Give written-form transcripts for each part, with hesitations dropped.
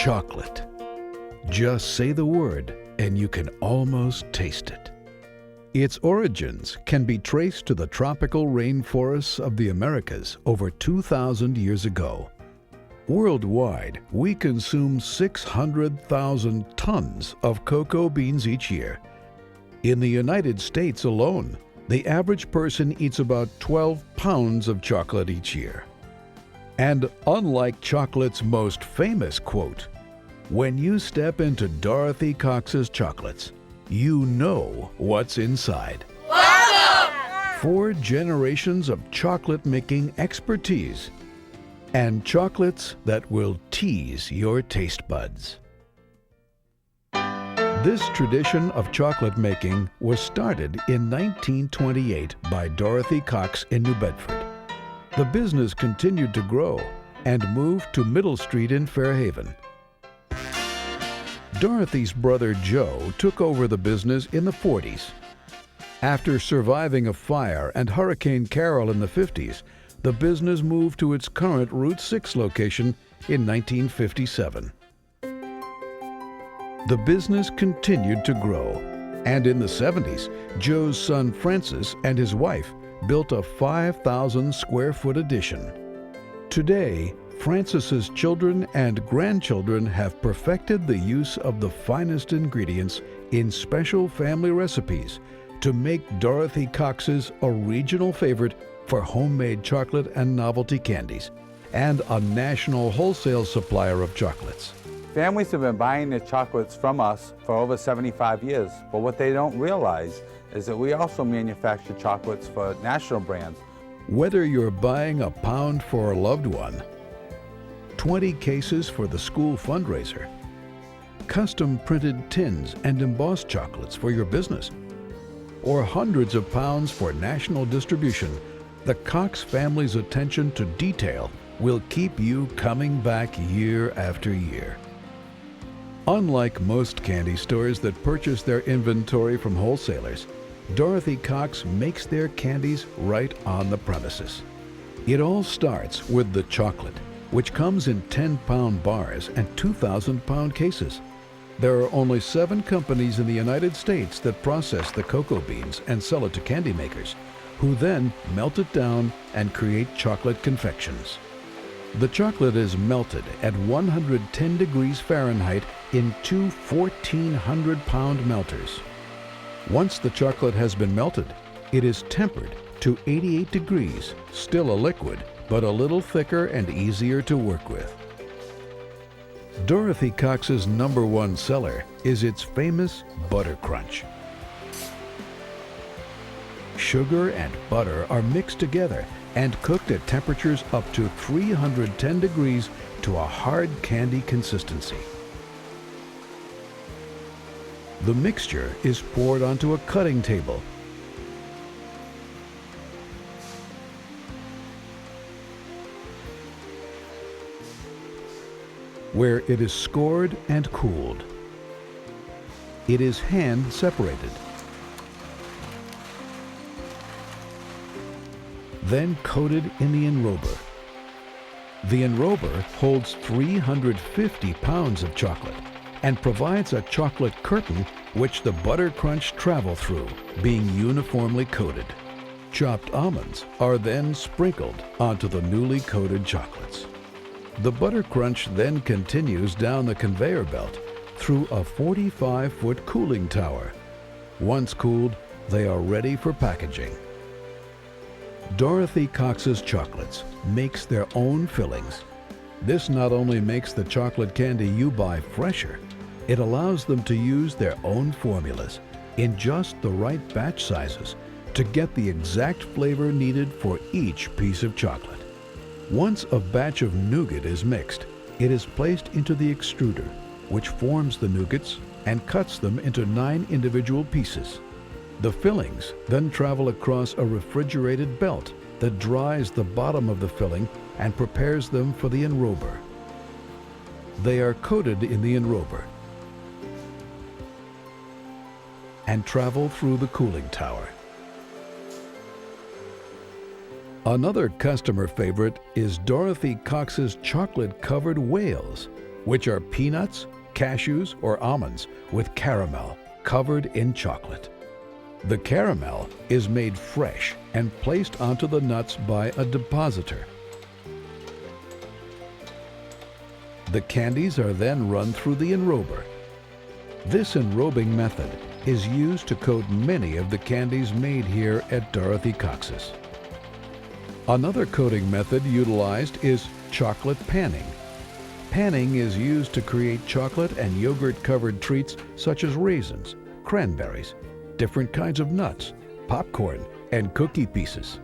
Chocolate. Just say the word and you can almost taste it. Its origins can be traced to the tropical rainforests of the Americas over 2,000 years ago. Worldwide, we consume 600,000 tons of cocoa beans each year. In the United States alone, the average person eats about 12 pounds of chocolate each year. And unlike chocolate's most famous quote, "When you step into Dorothy Cox's chocolates, you know what's inside." Welcome! 4 generations of chocolate-making expertise and chocolates that will tease your taste buds. This tradition of chocolate making was started in 1928 by Dorothy Cox in New Bedford. The business continued to grow and moved to Middle Street in Fairhaven. Dorothy's brother Joe took over the business in the 40s. After surviving a fire and Hurricane Carol in the 50s, the business moved to its current Route 6 location in 1957. The business continued to grow, and in the 70s, Joe's son Francis and his wife built a 5,000 square foot addition. Today, Francis's children and grandchildren have perfected the use of the finest ingredients in special family recipes to make Dorothy Cox's a regional favorite for homemade chocolate and novelty candies, and a national wholesale supplier of chocolates. Families have been buying their chocolates from us for over 75 years, but what they don't realize is that we also manufacture chocolates for national brands. Whether you're buying a pound for a loved one, 20 cases for the school fundraiser, custom printed tins and embossed chocolates for your business, or hundreds of pounds for national distribution, the Cox family's attention to detail will keep you coming back year after year. Unlike most candy stores that purchase their inventory from wholesalers, Dorothy Cox makes their candies right on the premises. It all starts with the chocolate, which comes in 10-pound bars and 2,000-pound cases. There are only 7 companies in the United States that process the cocoa beans and sell it to candy makers, who then melt it down and create chocolate confections. The chocolate is melted at 110 degrees Fahrenheit in 2 1,400-pound melters. Once the chocolate has been melted, it is tempered to 88 degrees, still a liquid, but a little thicker and easier to work with. Dorothy Cox's #1 seller is its famous Buttercrunch. Sugar and butter are mixed together and cooked at temperatures up to 310 degrees to a hard candy consistency. The mixture is poured onto a cutting table. Where it is scored and cooled. It is hand separated. Then coated in the enrober. The enrober holds 350 pounds of chocolate and provides a chocolate curtain which the Buttercrunch travel through, being uniformly coated. Chopped almonds are then sprinkled onto the newly coated chocolates. The Buttercrunch then continues down the conveyor belt through a 45-foot cooling tower. Once cooled, they are ready for packaging. Dorothy Cox's chocolates makes their own fillings. This not only makes the chocolate candy you buy fresher, it allows them to use their own formulas in just the right batch sizes to get the exact flavor needed for each piece of chocolate. Once a batch of nougat is mixed, it is placed into the extruder, which forms the nougats and cuts them into 9 individual pieces. The fillings then travel across a refrigerated belt that dries the bottom of the filling and prepares them for the enrober. They are coated in the enrober and travel through the cooling tower. Another customer favorite is Dorothy Cox's chocolate-covered whales, which are peanuts, cashews, or almonds with caramel covered in chocolate. The caramel is made fresh and placed onto the nuts by a depositor. The candies are then run through the enrober. This enrobing method is used to coat many of the candies made here at Dorothy Cox's. Another coating method utilized is chocolate panning. Panning is used to create chocolate and yogurt-covered treats such as raisins, cranberries, different kinds of nuts, popcorn, and cookie pieces.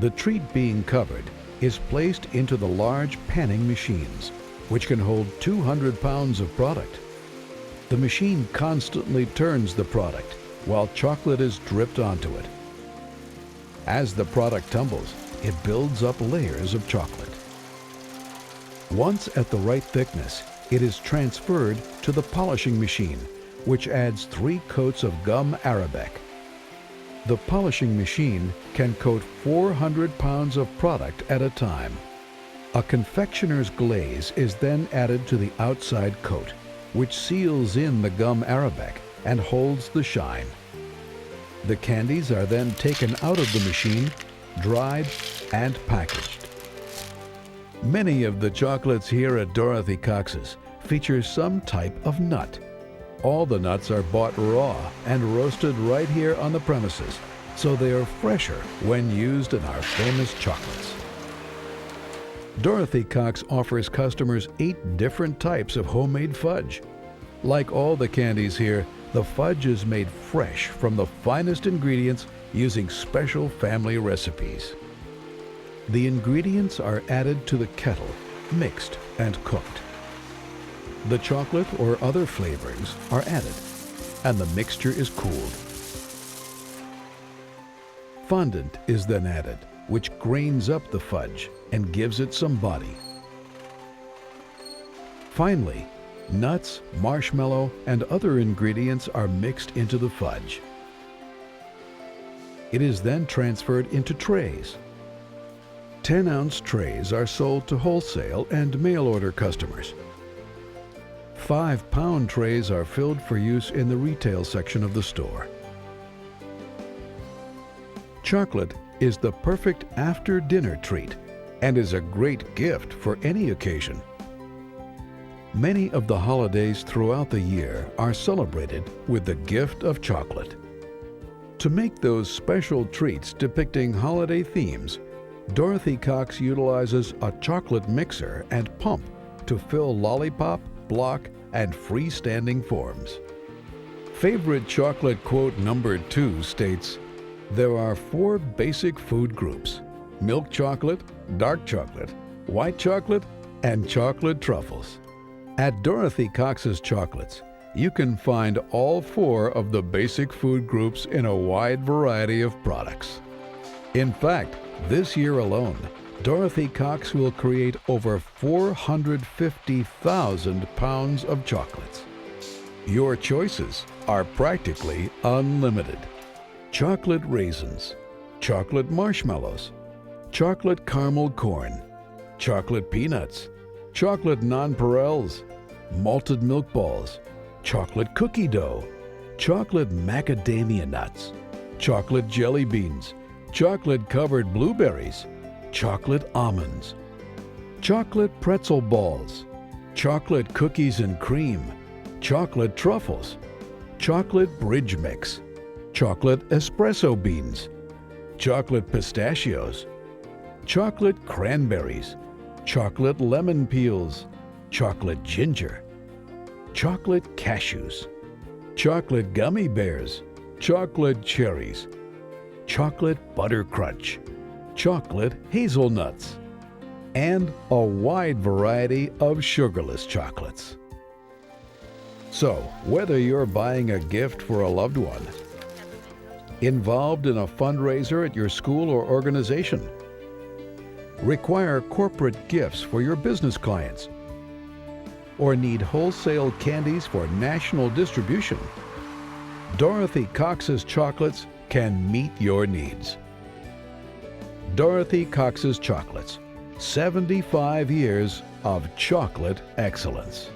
The treat being covered is placed into the large panning machines, which can hold 200 pounds of product. The machine constantly turns the product while chocolate is dripped onto it. As the product tumbles, it builds up layers of chocolate. Once at the right thickness, it is transferred to the polishing machine, which adds 3 coats of gum arabic. The polishing machine can coat 400 pounds of product at a time. A confectioner's glaze is then added to the outside coat, which seals in the gum arabic and holds the shine. The candies are then taken out of the machine, dried, and packaged. Many of the chocolates here at Dorothy Cox's feature some type of nut. All the nuts are bought raw and roasted right here on the premises, so they are fresher when used in our famous chocolates. Dorothy Cox offers customers 8 different types of homemade fudge. Like all the candies here, the fudge is made fresh from the finest ingredients using special family recipes. The ingredients are added to the kettle, mixed and cooked. The chocolate or other flavorings are added, and the mixture is cooled. Fondant is then added, which grains up the fudge and gives it some body. Finally, nuts, marshmallow, and other ingredients are mixed into the fudge. It is then transferred into trays. 10-ounce trays are sold to wholesale and mail-order customers. 5-pound trays are filled for use in the retail section of the store. Chocolate is the perfect after-dinner treat and is a great gift for any occasion. Many of the holidays throughout the year are celebrated with the gift of chocolate. To make those special treats depicting holiday themes, Dorothy Cox utilizes a chocolate mixer and pump to fill lollipop, block, and freestanding forms. Favorite chocolate quote number 2 states, "There are 4 basic food groups: milk chocolate, dark chocolate, white chocolate, and chocolate truffles." At Dorothy Cox's Chocolates, you can find all 4 of the basic food groups in a wide variety of products. In fact, this year alone, Dorothy Cox will create over 450,000 pounds of chocolates. Your choices are practically unlimited. Chocolate raisins, chocolate marshmallows, chocolate caramel corn, chocolate peanuts, chocolate nonpareils, malted milk balls, chocolate cookie dough, chocolate macadamia nuts, chocolate jelly beans, chocolate covered blueberries, chocolate almonds, chocolate pretzel balls, chocolate cookies and cream, chocolate truffles, chocolate bridge mix, chocolate espresso beans, chocolate pistachios, chocolate cranberries, chocolate lemon peels, chocolate ginger, chocolate cashews, chocolate gummy bears, chocolate cherries, chocolate Buttercrunch, chocolate hazelnuts, and a wide variety of sugarless chocolates. So, whether you're buying a gift for a loved one, involved in a fundraiser at your school or organization, require corporate gifts for your business clients, or need wholesale candies for national distribution, Dorothy Cox's Chocolates can meet your needs. Dorothy Cox's Chocolates, 75 years of chocolate excellence.